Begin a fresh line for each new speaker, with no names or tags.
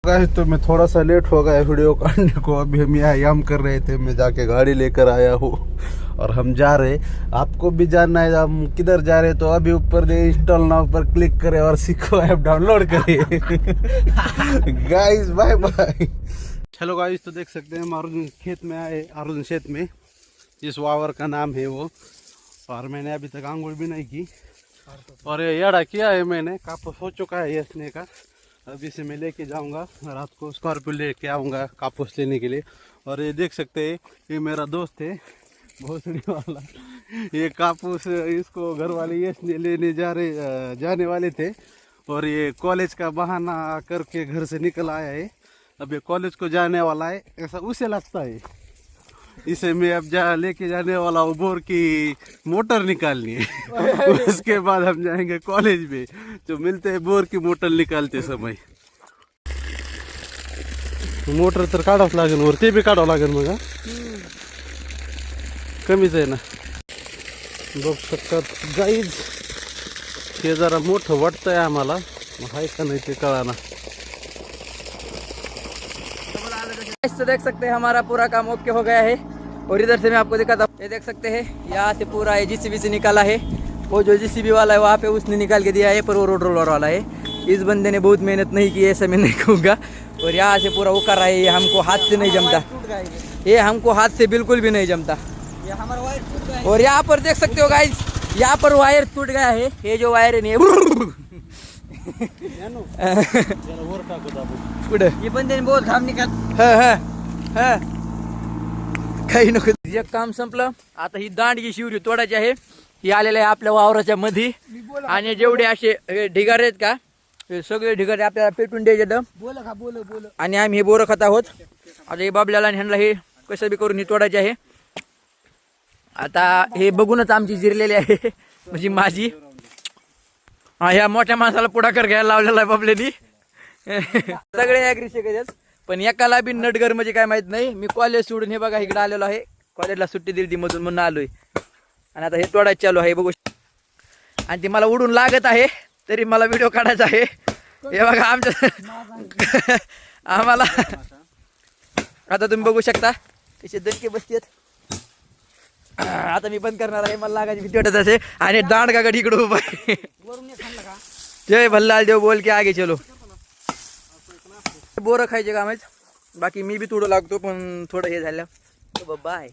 Guys तो मैं थोड़ा सा लेट हो गया वीडियो करने को। अभी हम यहाँ आराम कर रहे थे, मैं जाके गाड़ी लेकर आया हूँ और हम जा रहे। आपको भी जानना है हम किधर जा रहे, तो अभी ऊपर दे इंस्टॉल नाउ पर क्लिक करें और सीखो ऐप डाउनलोड करें। Guys bye bye. Hello guys, तो देख सकते हैं हम अर्जुन खेत में आए। अर्जुन खेत में जिस वावर का नाम है वो, और मैंने अभी तक आंगुल भी नहीं की और ये याड़ा किया है मैंने। कापूस हो चुका है यसने का। अभी से मैं लेके जाऊंगा, रात को स्कॉर्पियो लेके आऊंगा कापूस लेने के लिए। और ये देख सकते हैं ये मेरा दोस्त है भोसड़ी वाला। ये कापूस इसको घर वाले यसने लेने जाने वाले थे और ये कॉलेज का बहाना करके घर से निकल आया है। अब ये कॉलेज को जाने वाला है, ऐसा उसे लगता है। इसे मैं अब लेके जाने वाला हूँ बोर की मोटर निकालनी है। उसके बाद हम जाएंगे कॉलेज में, जो मिलते हैं बोर की मोटर निकालते समय। मोटर तर काढावंच लागेल वर, ते बी काढावं लागेल मग कमीच आहे ना। बघू शकतात गाईज, हे जरा मोठं वाटतंय आम्हाला, आहे का नाही ते कळाना।
तो देख सकते हैं हमारा पूरा काम ओके हो गया है। और इधर से मैं आपको दिखाता हूँ, ये देख सकते हैं यहाँ से पूरा जेसीबी से निकाला है। वो जो जेसीबी वाला है वहाँ पे उसने निकाल के दिया है, पर वो रोड रोलर वाला है। इस बंदे ने बहुत मेहनत नहीं की, ऐसा मैं नहीं कहूँगा। और यहाँ से पूरा उकर रहा है, ये हमको हाथ से नहीं जमता, ये हमको हाथ से बिल्कुल भी नहीं जमता। और यहाँ पर देख सकते हो गाइस, यहाँ पर वायर टूट गया है। ये जो वायर है ये बंदे ने बोल थांब निकाल। काही नको, एक काम संपलं। आता ही दांडगी शिवरी तोडायची आहे। ही आलेलं आहे आपल्या वावराच्या मध्ये, आणि जेवढे असे ढिगारे आहेत का, हे सगळे ढिगारे आपल्याला पेटून द्यायचे। बोल आणि आम्ही हे बोरं खात आहोत। आता हे बाबल्याला आणि ह्यांना हे कसं बी करून ही तोडायची आहे। आता हे बघूनच आमची जिरलेली आहे, म्हणजे माझी। ह्या मोठ्या माणसाला पुढाकार घ्यायला लावलेला आहे बाबल्यानी। सगळे ॲग्रीचे आहेत, पण एकाला बी नटगर म्हणजे काय माहित नाही। मी कॉलेज सोडून हे बघा इकडे आलेलो आहे, कॉलेजला सुट्टी दिली ती मधून म्हणून आलोय। आणि आता हे तोडायचं चालू आहे बघू, आणि ती मला उडून लागत आहे तरी मला व्हिडिओ काढायचा आहे। हे बघा आमच्या आम्हाला आता तुम्ही बघू शकता कसे दणके बसतेत। आता मी बंद करणार आहे, मला लागायची भीती वाटत असे। आणि दांड का गडी इकडे उभा आहे। जय भल्लाल देव बोल के आगे चलो। बोरं खायचे काम आहेत, बाकी मी बी थोडं लागतो, पण थोडं हे झालं बाय।